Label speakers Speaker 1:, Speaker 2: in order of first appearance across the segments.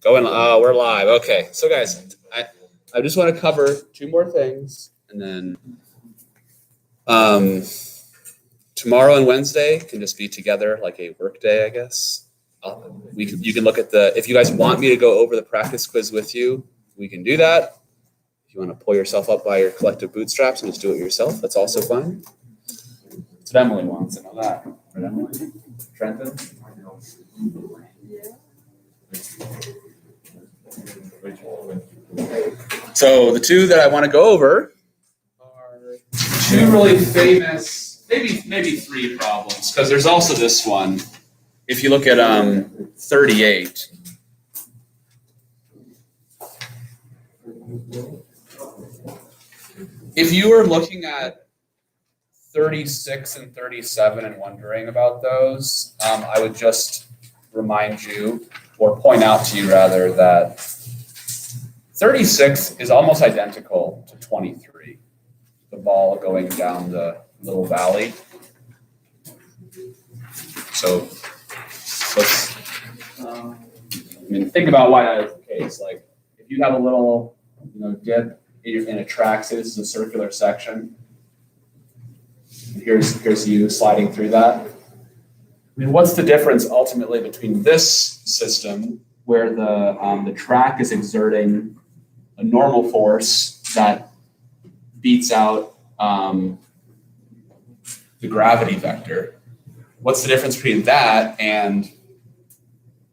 Speaker 1: Going. Oh, we're live. Okay. So, guys, I just want to cover two more things, and then tomorrow and Wednesday can just be together like a work day, I guess. You can look at if you guys want me to go over the practice quiz with you, we can do that. If you want to pull yourself up by your collective bootstraps and just do it yourself, that's also fine. That's what Emily wants. I know that. Right, Emily? Trenton? So the two that I want to go over are two really famous, maybe three problems, because there's also this one. If you look at 38, if you were looking at 36 and 37 and wondering about those, I would just remind you, or point out to you rather, that 36 is almost identical to 23, the ball going down the little valley. So let's, think about why that is the case. Like, if you have a little, dip in a track, say this is a circular section, and here's you sliding through that. What's the difference ultimately between this system, where the track is exerting a normal force that beats out the gravity vector? What's the difference between that and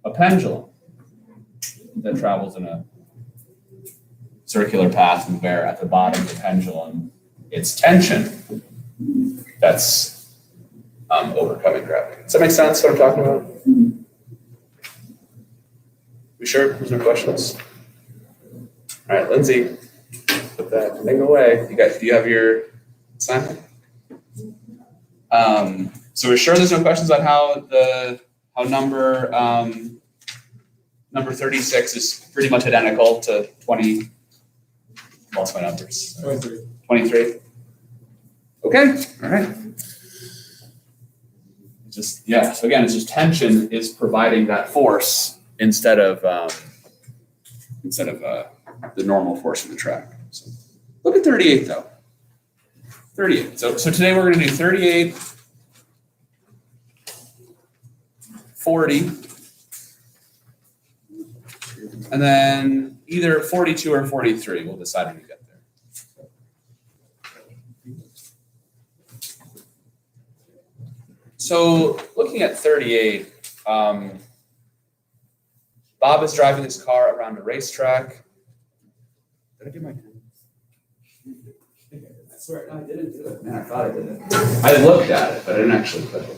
Speaker 1: a pendulum that travels in a circular path, and where at the bottom of the pendulum it's tension that's overcoming gravity? Does that make sense, what I'm talking about? We sure? There's no questions? All right, Lindsay, put that thing away. Do you have your assignment? So we're sure there's no questions on how number 36 is pretty much identical to 20. What's my numbers? 23. Okay. All right. So again, it's just tension is providing that force instead of the normal force of the track. So look at 38 though. 38. So today we're going to do 38, 40, and then either 42 or 43. We'll decide when we get there. So looking at 38, Bob is driving his car around a racetrack. Did I do my pen? I swear, no, I didn't do it. Man, I thought I did it. I looked at it, but I didn't actually put it.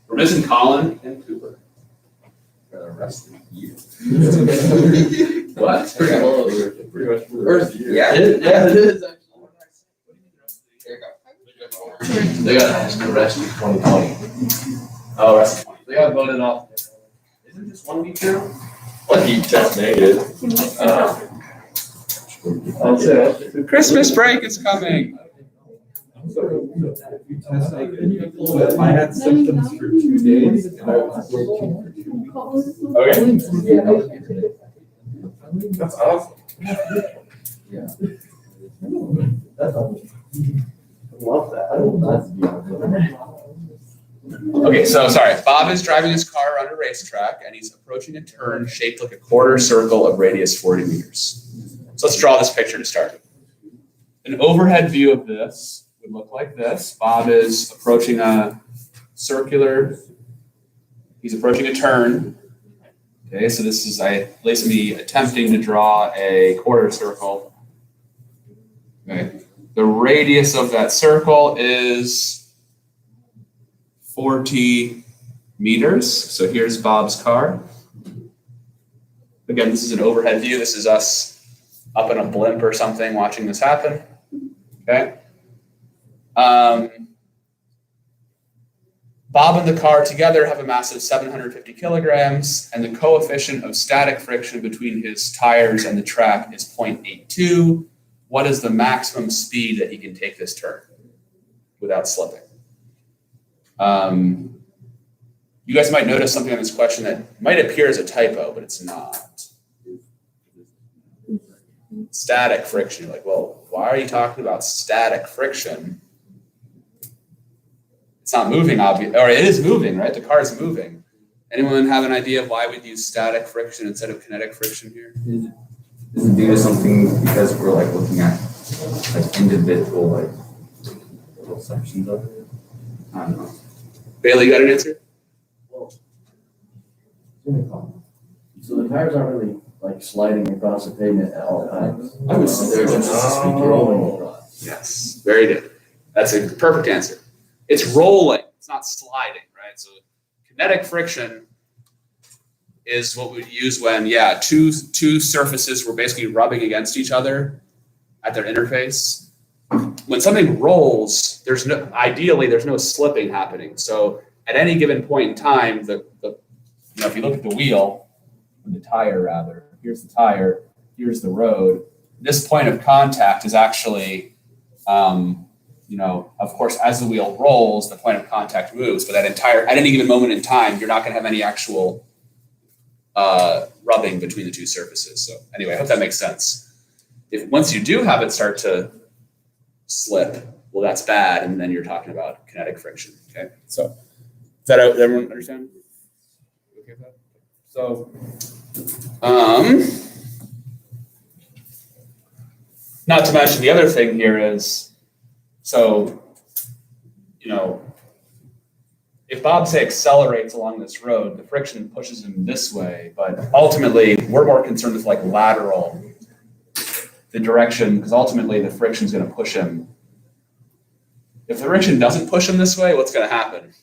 Speaker 1: We're missing Colin and Cooper for the rest of the year. What? Pretty much for the rest of the year. Yeah, it is actually. There you go. They got the rest of 2020. Oh, rest of 2020. They got voted off. Isn't this 1 week now? Well, he test negative. Christmas break is coming.
Speaker 2: I had symptoms for 2 days and I was working for 2 weeks.
Speaker 1: Okay.
Speaker 2: That's awesome.
Speaker 3: Yeah. That's awesome. I love that. I don't know.
Speaker 1: Okay, so sorry. Bob is driving his car around a racetrack and he's approaching a turn shaped like a quarter circle of radius 40 meters. So let's draw this picture to start. An overhead view of this would look like this. Bob is approaching he's approaching a turn. Okay, so this is at least me attempting to draw a quarter circle. Okay, the radius of that circle is 40 meters. So here's Bob's car. Again, this is an overhead view. This is us up in a blimp or something watching this happen. Okay. Bob and the car together have a mass of 750 kilograms, and the coefficient of static friction between his tires and the track is 0.82. What is the maximum speed that he can take this turn without slipping? You guys might notice something on this question that might appear as a typo, but it's not. Static friction. You're like, well, why are you talking about static friction? It's not moving, obviously, or it is moving, right? The car is moving. Anyone have an idea of why we'd use static friction instead of kinetic friction here?
Speaker 3: Is it due to something because we're like looking at like individual like little sections of it? I don't know.
Speaker 1: Bailey, you got an answer?
Speaker 4: So the tires aren't really like sliding across the pavement at all times.
Speaker 3: I would say they're just
Speaker 4: rolling across.
Speaker 1: Yes, very good. That's a perfect answer. It's rolling, it's not sliding, right? So kinetic friction is what we'd use when, two surfaces were basically rubbing against each other at their interface. When something rolls, ideally there's no slipping happening. So at any given point in time, if you look at the wheel, the tire rather, here's the tire, here's the road. This point of contact is actually, of course, as the wheel rolls, the point of contact moves, but at any given moment in time, you're not going to have any actual rubbing between the two surfaces. So anyway, I hope that makes sense. If once you do have it start to slip, well, that's bad, and then you're talking about kinetic friction. Okay, so does that everyone understand? Okay with that? So, not to mention the other thing here is, if Bob, say, accelerates along this road, the friction pushes him this way, but ultimately we're more concerned with like lateral, the direction, because ultimately the friction is going to push him. If the friction doesn't push him this way, what's going to happen?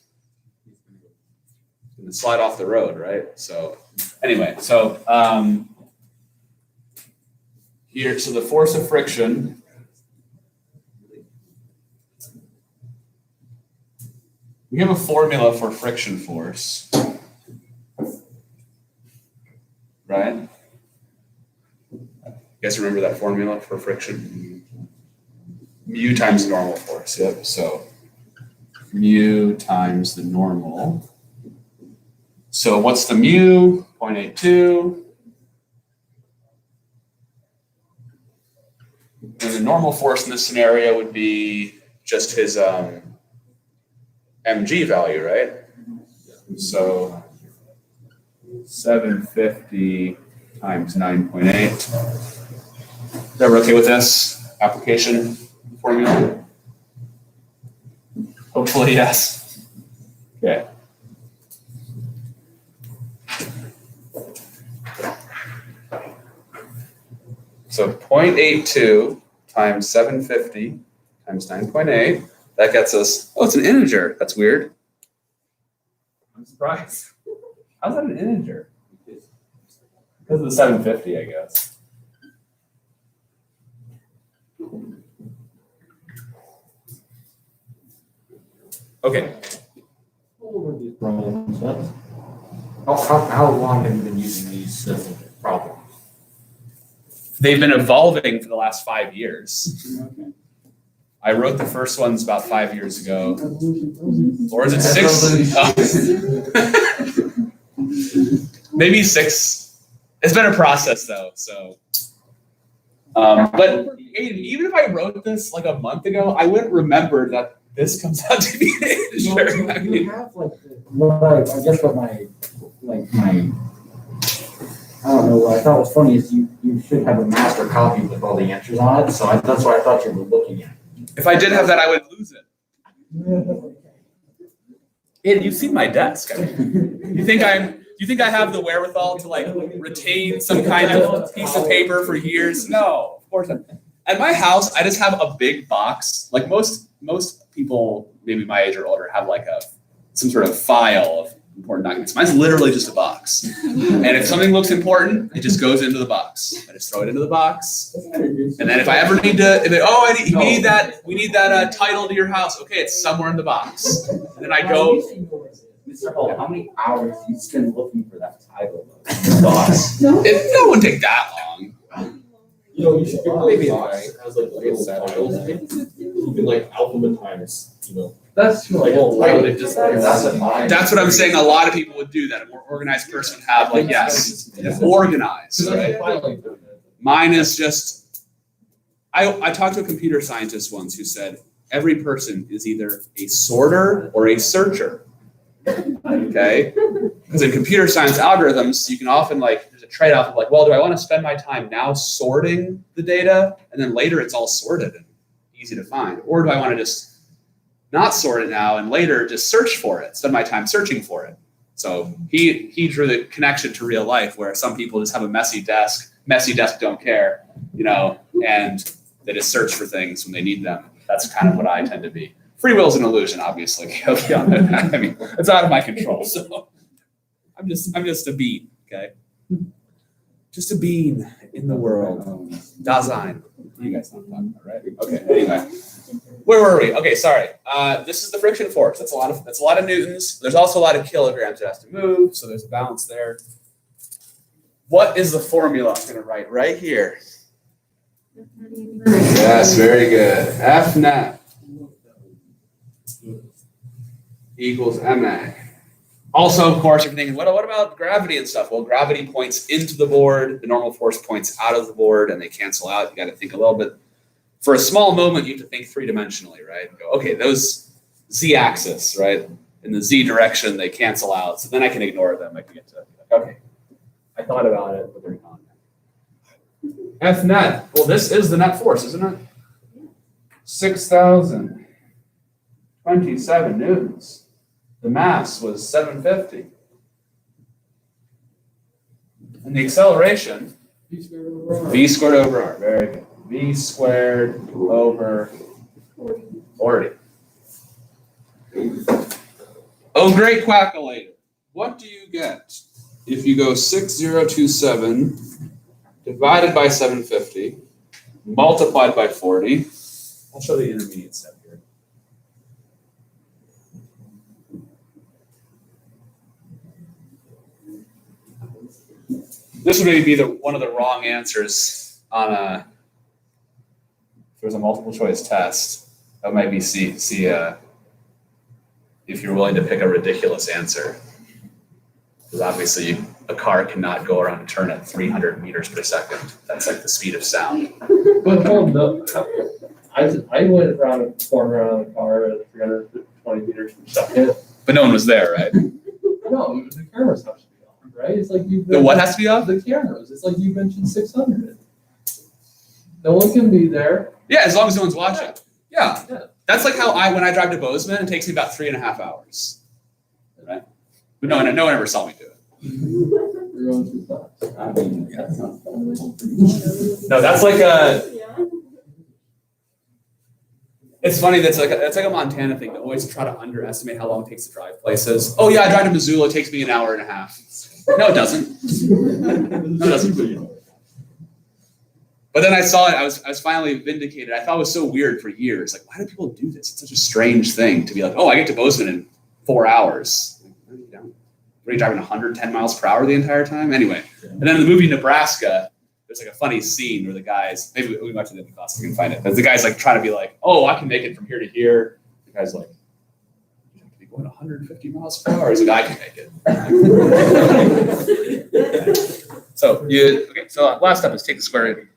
Speaker 1: He's going to slide off the road, right? So anyway, so the force of friction we have a formula for friction force, right? You guys remember that formula for friction? Mu times the normal force, yep. So mu times the normal. So what's the mu? 0.82. And the normal force in this scenario would be just his mg value, right? So 750 times 9.8. Is that okay with this application formula? Hopefully, yes. Okay. So 0.82 times 750 times 9.8. That gets us, it's an integer. That's weird. I'm surprised. How's that an integer? Because of the 750, I guess. Okay.
Speaker 3: How long have you been using these problems?
Speaker 1: They've been evolving for the last 5 years. Okay. I wrote the first ones about 5 years ago. Or is it 6? Oh. Maybe 6. It's been a process though, so. But even if I wrote this like a month ago, I wouldn't remember that this comes out to be an integer.
Speaker 4: I mean, you have like what I don't know, what I thought was funny is you should have a master copy with all the answers on it, so that's what I thought you were looking at.
Speaker 1: If I did have that, I would lose it. You've seen my desk. I mean, you think I have the wherewithal to like retain some kind of piece of paper for years? No, of course not. At my house, I just have a big box. Like most people, maybe my age or older, have like some sort of file of important documents. Mine's literally just a box. And if something looks important, it just goes into the box. I just throw it into the box. And then if I ever need to, we need that title to your house. Okay, it's somewhere in the box. And then I go.
Speaker 3: Mr. Holt, how many hours do you spend looking for that title in the box?
Speaker 1: It wouldn't take that long.
Speaker 2: You should maybe as like little files. You can like alphabetize, That's like, why would it just?
Speaker 1: That's what I'm saying. A lot of people would do that. A more organized person would have like, yes, organized, right? Mine is just, I talked to a computer scientist once who said, every person is either a sorter or a searcher, okay? Because in computer science algorithms, you can often like, there's a trade-off of like, well, do I want to spend my time now sorting the data and then later it's all sorted and easy to find? Or do I want to just not sort it now and later just search for it, spend my time searching for it? So he drew the connection to real life where some people just have a messy desk don't care, you know, and they just search for things when they need them. That's kind of what I tend to be. Free will is an illusion, obviously. I mean, it's out of my control. So I'm just a bean, okay? Just a bean in the world. Dasein. You guys know what I'm talking about, right? Okay, anyway. Where were we? Okay, sorry. This is the friction force. That's a lot of newtons. There's also a lot of kilograms it has to move, so there's a balance there. What is the formula I'm going to write right here? Yes, very good. F net equals ma. Also, of course, you're thinking, what about gravity and stuff? Well, gravity points into the board. The normal force points out of the board, and they cancel out. You got to think a little bit. For a small moment, you have to think three-dimensionally, right? And go, okay, those z-axis, right? In the z direction, they cancel out. So then I can ignore them. I can get to, okay, I thought about it, but they're gone. F net. Well, this is the net force, isn't it? 6,027 newtons. The mass was 750. And the acceleration, v squared over r. Very good. V squared over 40. Oh, great calculator. What do you get if you go 6027 divided by 750 multiplied by 40? I'll show the intermediate step here. This would maybe be one of the wrong answers on if there was a multiple choice test. That might be see if you're willing to pick a ridiculous answer. Because obviously a car cannot go around a turn at 300 meters per second. That's like the speed of sound.
Speaker 2: But hold up. I went around a corner around a car at 320 meters per second.
Speaker 1: But no one was there, right?
Speaker 2: No, the cameras have to be on, right? It's like you.
Speaker 1: The what has to be off?
Speaker 2: The cameras. It's like you mentioned 600. No one can be there.
Speaker 1: Yeah, as long as no one's watching. Yeah.
Speaker 2: Yeah.
Speaker 1: That's like how when I drive to Bozeman, it takes me about 3.5 hours. Right? But no one ever saw me do it.
Speaker 2: You're going too fast.
Speaker 1: No, that's like a. It's funny. That's like a Montana thing to always try to underestimate how long it takes to drive places. Oh yeah, I drive to Missoula. It takes me an hour and a half. No, it doesn't. No, it doesn't. But then I saw it. I was finally vindicated. I thought it was so weird for years. Like, why do people do this? It's such a strange thing to be like, oh, I get to Bozeman in 4 hours. Were you driving 110 miles per hour the entire time? Anyway, and then in the movie Nebraska, there's like a funny scene where the guys, maybe we might have to the class, we can find it. But the guy's like trying to be like, oh, I can make it from here to here. The guy's like, you have to be going 150 miles per hour. He's like, I can make it. So last step is take the square root.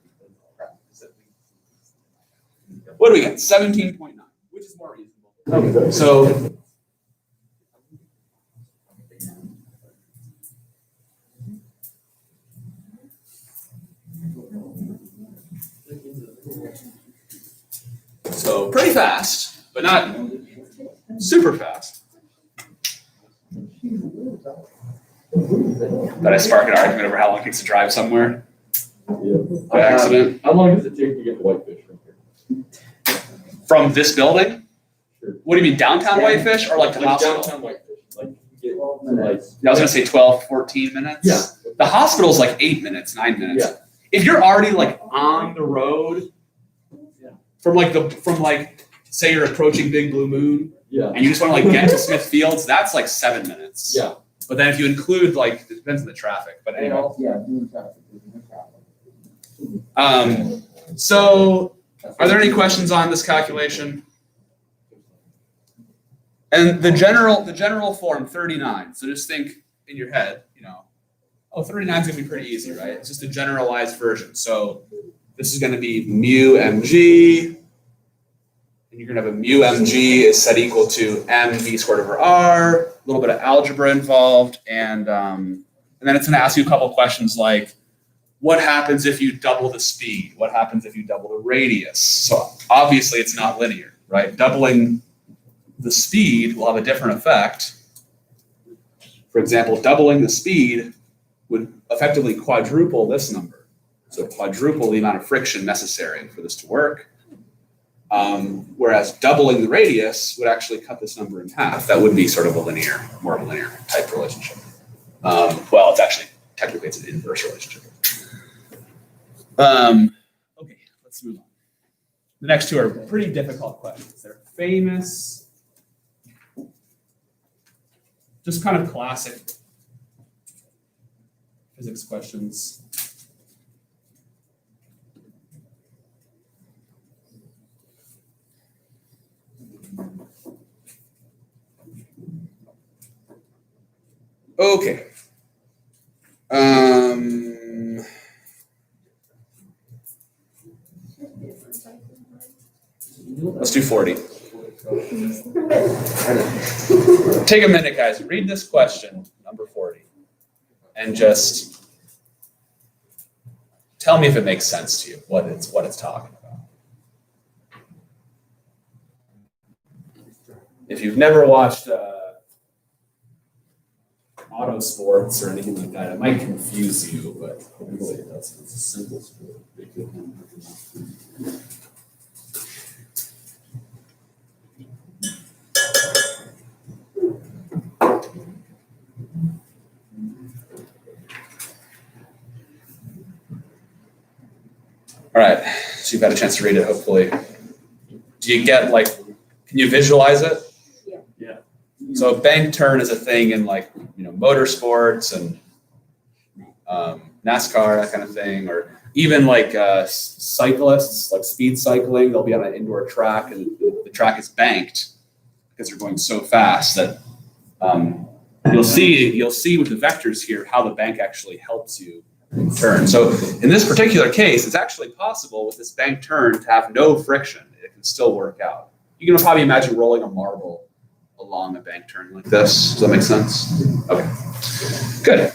Speaker 1: What do we get? 17.9, which is more reasonable. Okay, so. So pretty fast, but not super fast. Did I spark an argument over how long it takes to drive somewhere?
Speaker 2: Yeah.
Speaker 1: By accident?
Speaker 2: How long does it take to get to Whitefish from here?
Speaker 1: From this building?
Speaker 2: Sure.
Speaker 1: What do you mean, downtown Whitefish or like to hospital?
Speaker 2: Downtown Whitefish. Like you get
Speaker 1: I was gonna say 12, 14 minutes.
Speaker 2: Yeah.
Speaker 1: The hospital's like 8 minutes, 9 minutes.
Speaker 2: Yeah.
Speaker 1: If you're already like on the road from say you're approaching Big Blue Moon
Speaker 2: Yeah.
Speaker 1: and you just want to like get to Smith Fields, that's like 7 minutes.
Speaker 2: Yeah.
Speaker 1: But then if you include like, it depends on the traffic, but anyway. So are there any questions on this calculation? And the general form, 39. So just think in your head, you know, oh, 39 is gonna be pretty easy, right? It's just a generalized version. So this is gonna be mu mg, and you're gonna have a mu mg is set equal to mv squared over r, a little bit of algebra involved, and then it's gonna ask you a couple questions like, what happens if you double the speed? What happens if you double the radius? So obviously it's not linear, right? Doubling the speed will have a different effect. For example, doubling the speed would effectively quadruple this number. So quadruple the amount of friction necessary for this to work. Whereas doubling the radius would actually cut this number in half. That would be sort of more of a linear type relationship. Well, it's actually, technically it's an inverse relationship. Okay, let's move on. The next two are pretty difficult questions. They're famous, just kind of classic physics questions. Okay. Let's do 40. Take a minute, guys. Read this question, number 40, and just tell me if it makes sense to you, what it's talking about. If you've never watched auto sports or anything like that, it might confuse you, but hopefully it doesn't. It's a simple sport. All right, so you've had a chance to read it, hopefully. Do you get, like, can you visualize it?
Speaker 2: Yeah.
Speaker 1: So a bank turn is a thing in, like, you know, motorsports and NASCAR, that kind of thing, or even like cyclists, like speed cycling, they'll be on an indoor track and the track is banked because they're going so fast that you'll see with the vectors here how the bank actually helps you turn. So in this particular case, it's actually possible with this bank turn to have no friction. It can still work out. You can probably imagine rolling a marble along a bank turn like this. Does that make sense? Okay, good.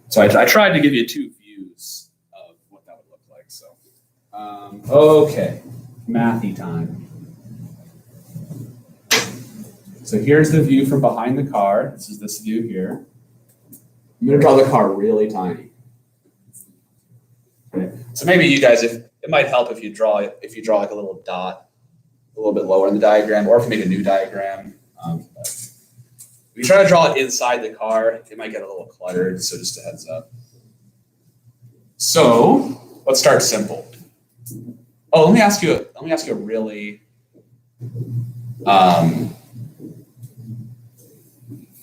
Speaker 1: So I tried to give you two views of what that would look like. So, okay, mathy time. So here's the view from behind the car. This is this view here. I'm gonna draw the car really tiny. Okay. So maybe you guys, if it might help if you draw like a little dot a little bit lower in the diagram, or if you make a new diagram. If you try to draw it inside the car, it might get a little cluttered, so just a heads up. So let's start simple. Oh, let me ask you a really I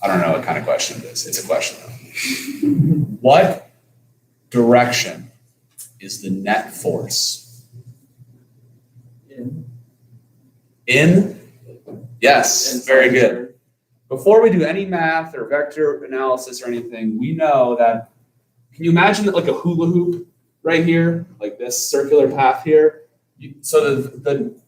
Speaker 1: don't know what kind of question it is. It's a question though. What direction is the net force? In? Yes, very good. Before we do any math or vector analysis or anything, we know that, can you imagine that like a hula hoop right here, like this circular path here? So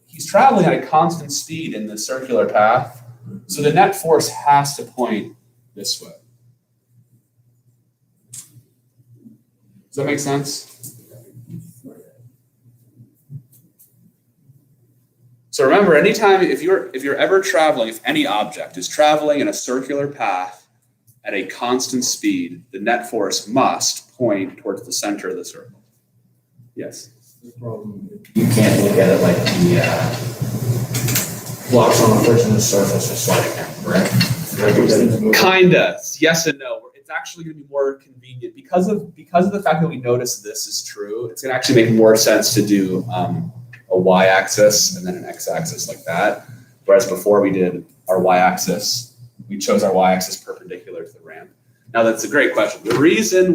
Speaker 1: he's traveling at a constant speed in the circular path. So the net force has to point this way. Does that make sense? So remember, anytime if you're ever traveling, if any object is traveling in a circular path at a constant speed, the net force must point towards the center of the circle. Yes.
Speaker 4: The problem, you can't look at it like the blocks on the frictionless surface are sliding down, correct?
Speaker 1: Kinda. Yes and no. It's actually going to be more convenient because of the fact that we notice this is true. It's going to actually make more sense to do a y-axis and then an x-axis like that. Whereas before we did our y-axis, we chose our y-axis perpendicular to the ramp. Now that's a great question. The reason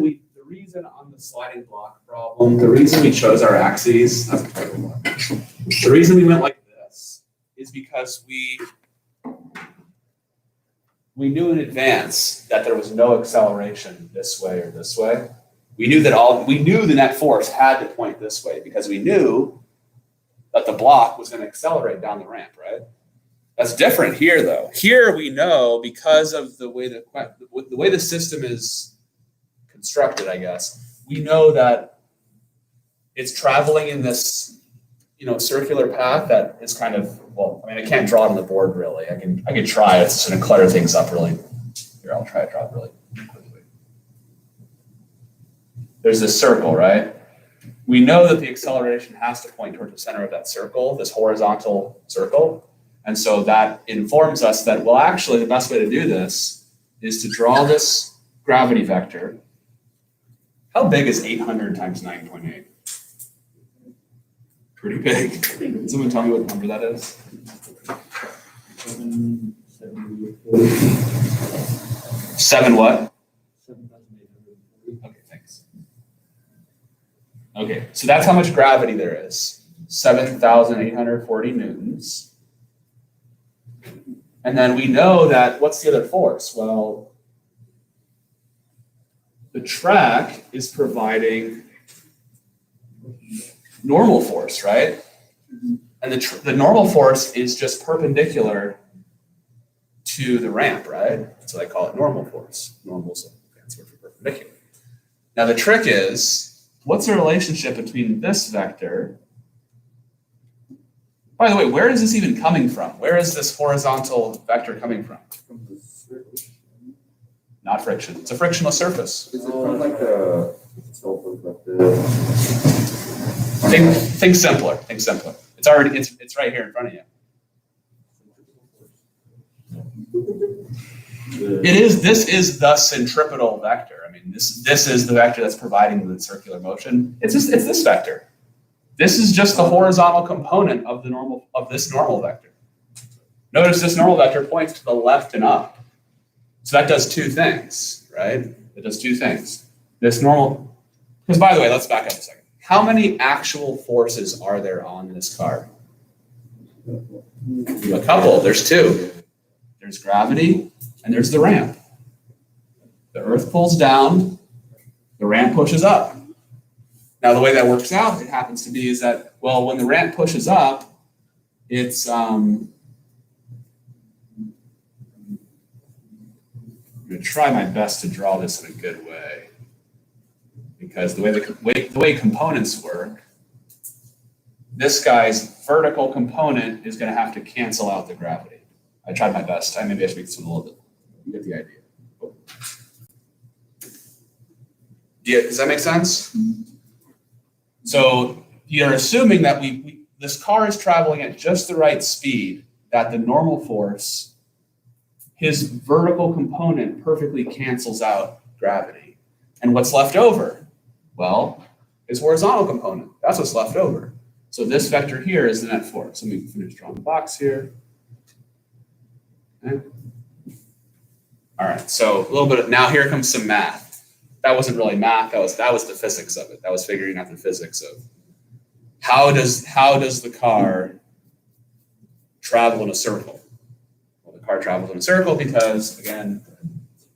Speaker 1: on the sliding block problem, the reason we chose our axes, the reason we went like this is because we we knew in advance that there was no acceleration this way or this way. We knew the net force had to point this way because we knew that the block was going to accelerate down the ramp, right? That's different here, though. Here we know because of the way the system is constructed, I guess. We know that it's traveling in this, circular path that is kind of, well, I mean, I can't draw it on the board really. I can try. It's going to clutter things up really. Here, I'll try to draw it really quickly. There's this circle, right? We know that the acceleration has to point towards the center of that circle, this horizontal circle. And so that informs us that, well, actually, the best way to do this is to draw this gravity vector. How big is 800 times 9.8? Pretty big. Can someone tell me what number that is? 7 what?
Speaker 2: 7,840.
Speaker 1: Okay, thanks. Okay, so that's how much gravity there is. 7,840 newtons. And then we know that, what's the other force? Well, the track is providing normal force, right? And the normal force is just perpendicular to the ramp, right? So I call it normal force. Normal is a fancy word for perpendicular. Now the trick is, what's the relationship between this vector? By the way, where is this even coming from? Where is this horizontal vector coming from?
Speaker 3: From the surface.
Speaker 1: Not friction. It's a frictionless surface.
Speaker 3: Is it from like the itself of like the?
Speaker 1: Think simpler. Think simpler. It's already it's right here in front of you. This is the centripetal vector. I mean, this is the vector that's providing the circular motion. It's this vector. This is just the horizontal component of this normal vector. Notice this normal vector points to the left and up. So that does two things, right? It does two things. This normal, because by the way, let's back up a second. How many actual forces are there on this car? A couple. There's two. There's gravity and there's the ramp. The earth pulls down, the ramp pushes up. Now, the way that works out, it happens to be is that, well, when the ramp pushes up, it's, I'm going to try my best to draw this in a good way. Because the way components work, this guy's vertical component is going to have to cancel out the gravity. I tried my best. Maybe I should make this one a little bit. You get the idea. Cool. Does that make sense? So you're assuming that this car is traveling at just the right speed, that the normal force, his vertical component perfectly cancels out gravity. And what's left over? Well, his horizontal component. That's what's left over. So this vector here is the net force. Let me finish drawing the box here. Okay. All right, so a little bit of, now here comes some math. That wasn't really math, that was the physics of it. That was figuring out the physics of how does the car travel in a circle? Well, the car travels in a circle because, again,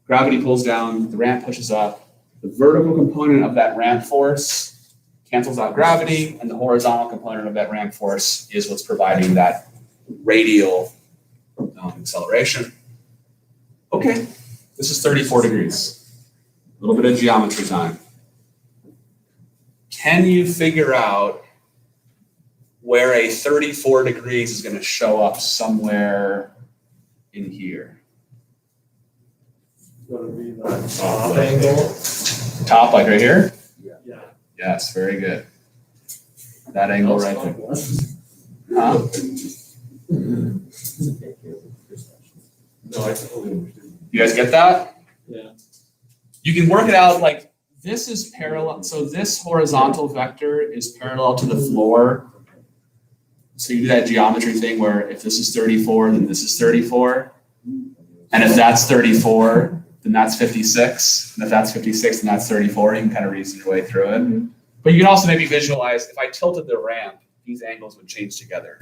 Speaker 1: gravity pulls down, the ramp pushes up, the vertical component of that ramp force cancels out gravity, and the horizontal component of that ramp force is what's providing that radial acceleration. Okay, this is 34 degrees. A little bit of geometry time. Can you figure out where a 34 degrees is going to show up somewhere in here?
Speaker 2: It's going to be the top angle.
Speaker 1: Top, like right here?
Speaker 2: Yeah.
Speaker 1: Yes, very good. That angle right there. Huh?
Speaker 2: No, I totally understand.
Speaker 1: You guys get that?
Speaker 2: Yeah.
Speaker 1: You can work it out like this is parallel. So this horizontal vector is parallel to the floor. So you do that geometry thing where if this is 34, then this is 34. And if that's 34, then that's 56. And if that's 56, then that's 34. You can kind of reason your way through it. But you can also maybe visualize if I tilted the ramp, these angles would change together,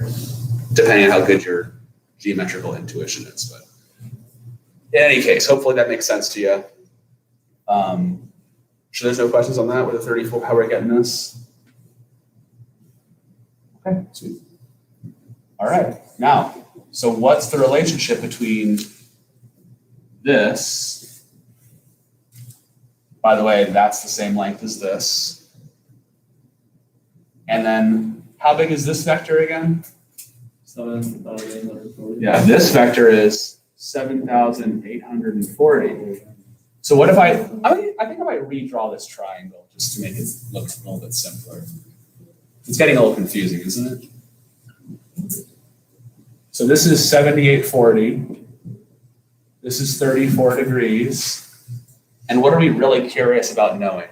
Speaker 1: depending on how good your geometrical intuition is. But in any case, hopefully that makes sense to you. Sure, there's no questions on that with the 34, how we're getting this? Okay, sweet. All right, now, so what's the relationship between this? By the way, that's the same length as this. And then how big is this vector again?
Speaker 2: 7,840.
Speaker 1: Yeah, this vector is 7,840. So what if I think I might redraw this triangle just to make it look a little bit simpler. It's getting a little confusing, isn't it? So this is 7840. This is 34 degrees. And what are we really curious about knowing?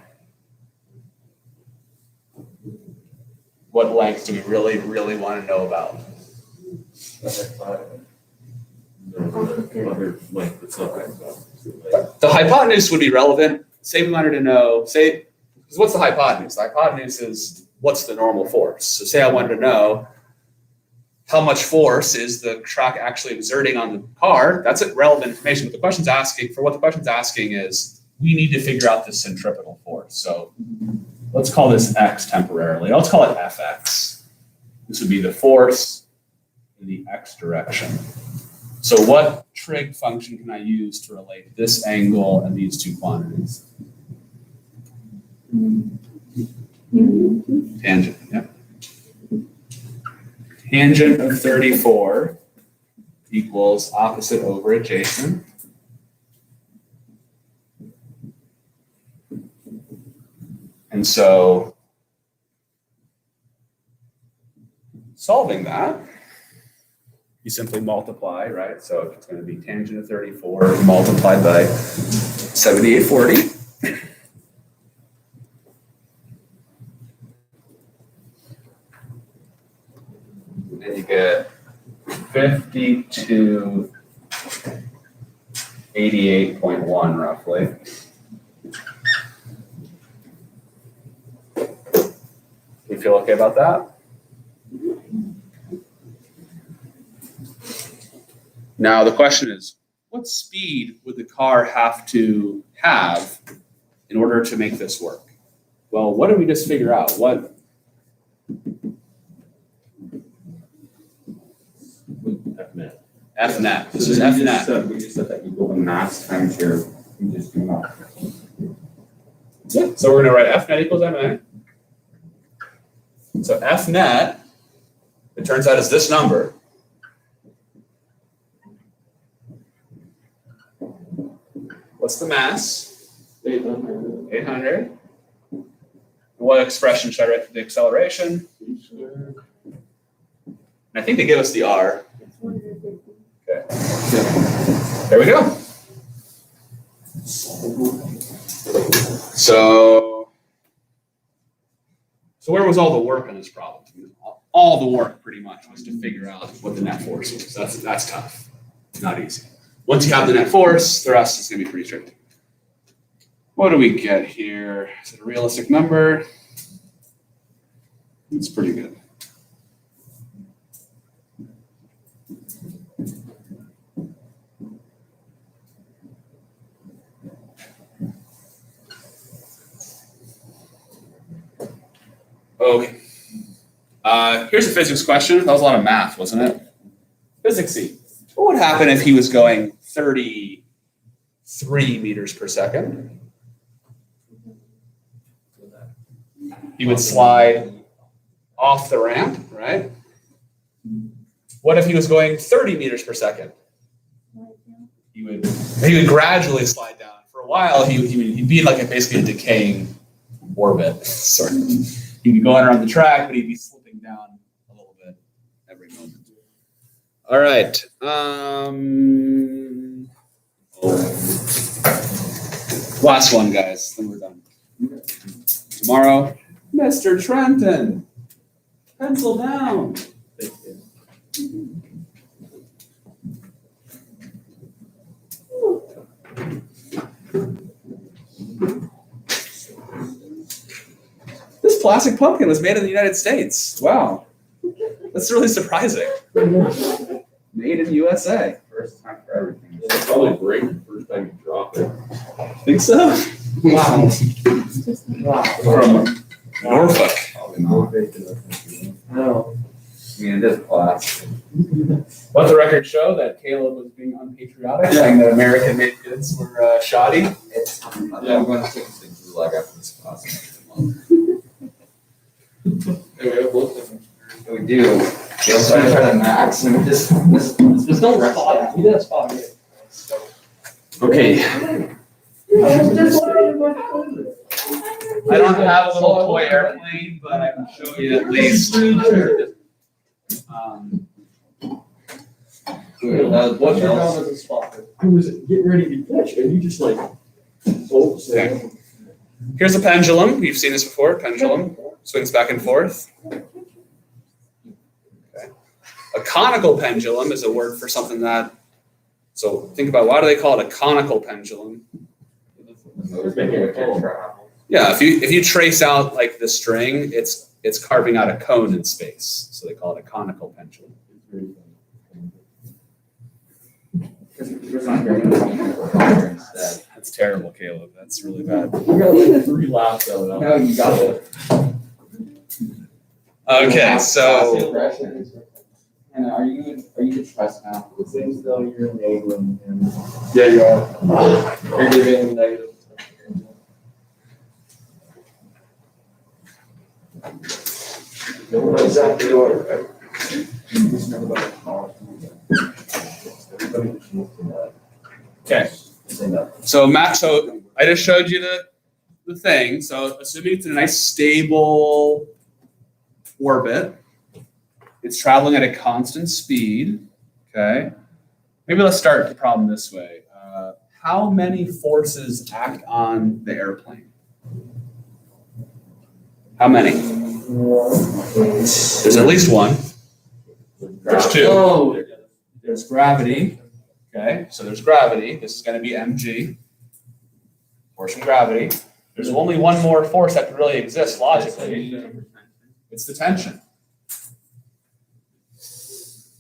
Speaker 1: What length do we really, really want to know about? The hypotenuse would be relevant. Say we wanted to know, because what's the hypotenuse? The hypotenuse is what's the normal force. So say I wanted to know how much force is the track actually exerting on the car. That's relevant information. What the question's asking is, we need to figure out the centripetal force. So let's call this x temporarily. Let's call it fx. This would be the force in the x direction. So what trig function can I use to relate this angle and these two quantities? Tangent, yep. Tangent of 34 equals opposite over adjacent. And so solving that, you simply multiply, right? So it's going to be tangent of 34 multiplied by 7840. And you get 5288.1 roughly. You feel okay about that? Now the question is, what speed would the car have to have in order to make this work? Well, what did we just figure out? What? F net. This is F net.
Speaker 3: We just said that you go mass times your, you just do math.
Speaker 1: Yeah. So we're going to write F net equals ma. So F net, it turns out, is this number. What's the mass?
Speaker 2: 800.
Speaker 1: 800. What expression should I write for the acceleration? And I think they give us the R. Okay. There we go. So where was all the work on this problem? All the work pretty much was to figure out what the net force was. That's tough. Not easy. Once you have the net force, the rest is going to be pretty strict. What do we get here? Is it a realistic number? It's pretty good. Okay. Here's a physics question. That was a lot of math, wasn't it? Physicsy. What would happen if he was going 33 meters per second? He would slide off the ramp, right? What if he was going 30 meters per second? He would gradually slide down. For a while, he'd be like basically a decaying orbit, sort of. He'd be going around the track, but he'd be slipping down a little bit every moment. All right. Last one, guys. Then we're done. Tomorrow, Mr. Trenton, pencil down. This plastic pumpkin was made in the United States. Wow. That's really surprising. Made in USA.
Speaker 3: First time for everything.
Speaker 2: It'll probably break the first time you drop it.
Speaker 1: Think so?
Speaker 4: Wow.
Speaker 1: From Norfolk.
Speaker 3: Probably not.
Speaker 4: No.
Speaker 3: I mean, it is plastic.
Speaker 1: Let the record show that Caleb was being unpatriotic, saying that American-made goods were shoddy.
Speaker 3: It's, I'm going to take this thing through like after this class. We do. We also try to max and just
Speaker 4: don't spot. You didn't spot me.
Speaker 1: Okay. I don't have a little toy airplane, but I can show you at least.
Speaker 4: What's your job as a spotter? I was getting ready to catch it, and you just like, oh,
Speaker 1: Okay. Here's a pendulum. You've seen this before. Pendulum swings back and forth. Okay. A conical pendulum is a word for something that. So think about, why do they call it a conical pendulum? Yeah, if you trace out like the string, it's carving out a cone in space. So they call it a conical pendulum. That's terrible, Caleb. That's really bad.
Speaker 2: We got like 3 laps out of that.
Speaker 3: No, you got it.
Speaker 1: Okay, so
Speaker 3: And are you depressed now?
Speaker 2: It seems though you're enabling him. Yeah, you are. You're giving him negative. Exactly what, right?
Speaker 1: okay. So Matt, so I just showed you the thing. So assuming it's in a nice stable orbit, it's traveling at a constant speed. Okay. Maybe let's start the problem this way. How many forces act on the airplane? How many? There's at least one. There's 2.
Speaker 4: Oh.
Speaker 1: There's gravity. Okay, so there's gravity. This is going to be mg, force from gravity. There's only one more force that could really exist logically. It's the tension.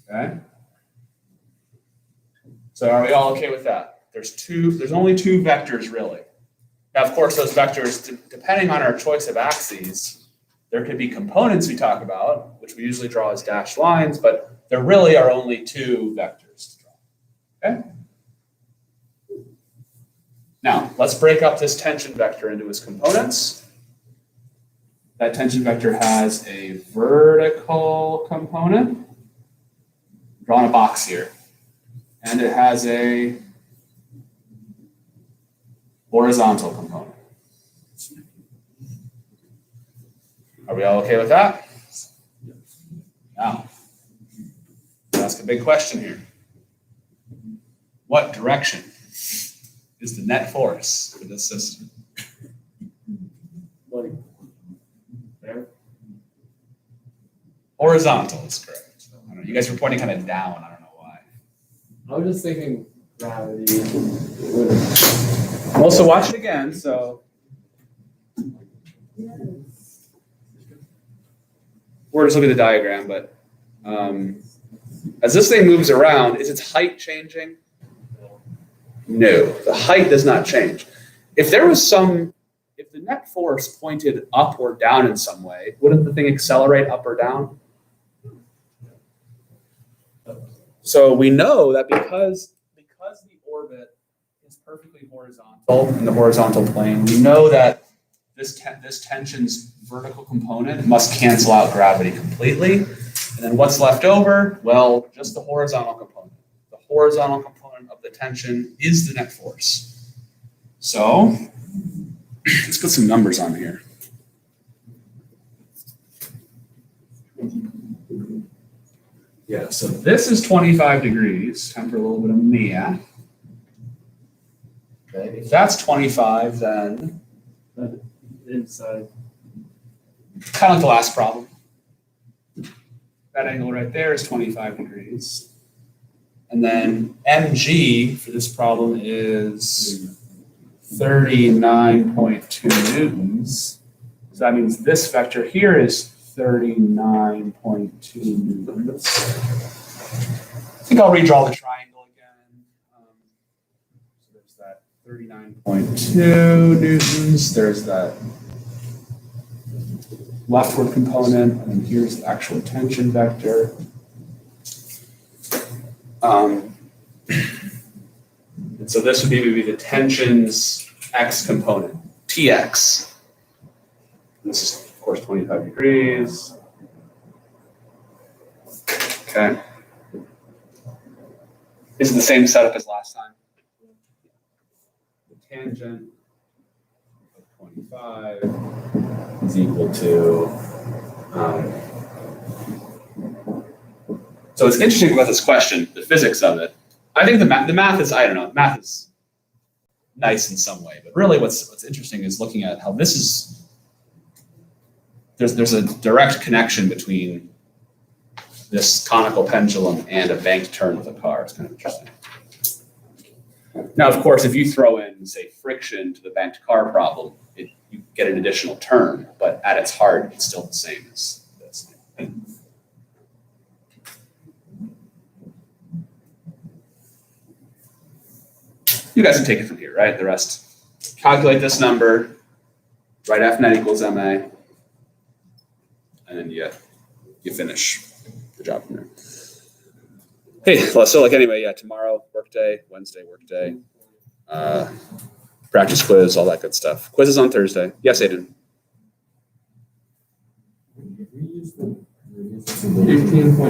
Speaker 1: Okay. So are we all okay with that? There's only 2 vectors really. Now, of course, those vectors, depending on our choice of axes, there could be components we talk about, which we usually draw as dashed lines, but there really are only 2 vectors to draw. Okay? Now, let's break up this tension vector into its components. That tension vector has a vertical component. I'm drawing a box here. And it has a horizontal component. Are we all okay with that? Now, ask a big question here. What direction is the net force for this system?
Speaker 2: Like, there.
Speaker 1: Horizontal is correct. I don't know, you guys were pointing kind of down. I don't know why.
Speaker 2: I was just thinking gravity.
Speaker 1: Well, so watch it again. So we're just looking at the diagram, but as this thing moves around, is its height changing? No, the height does not change. If the net force pointed up or down in some way, wouldn't the thing accelerate up or down? So we know that because the orbit is perfectly horizontal in the horizontal plane, we know that this tension's vertical component must cancel out gravity completely. And then what's left over? Well, just the horizontal component. The horizontal component of the tension is the net force. So let's put some numbers on here. Yeah, so this is 25 degrees. Time for a little bit of math. Okay, if that's 25, then
Speaker 2: Inside.
Speaker 1: kind of like the last problem. That angle right there is 25 degrees. And then mg for this problem is 39.2 newtons. So that means this vector here is 39.2 newtons. I think I'll redraw the triangle again. 39.2 newtons. There's that leftward component, and then here's the actual tension vector. And so this would be maybe the tension's x component, Tx. This is, of course, 25 degrees. Okay. This is the same setup as last time. The tangent of 25 is equal to, so it's interesting about this question, the physics of it. I think the math is, I don't know, math is nice in some way, but really what's interesting is looking at how this is, there's a direct connection between this conical pendulum and a banked turn with a car. It's kind of interesting. Now, of course, if you throw in, say, friction to the banked car problem, you get an additional term, but at its heart, it's still the same as this. You guys can take it from here, right? The rest. Calculate this number, write F net equals MA, and then you finish the job from there. Hey, well, so like anyway, yeah, tomorrow, workday, Wednesday, workday, practice quiz, all that good stuff. Quiz is on Thursday. Yes, Aiden?
Speaker 2: 18.2.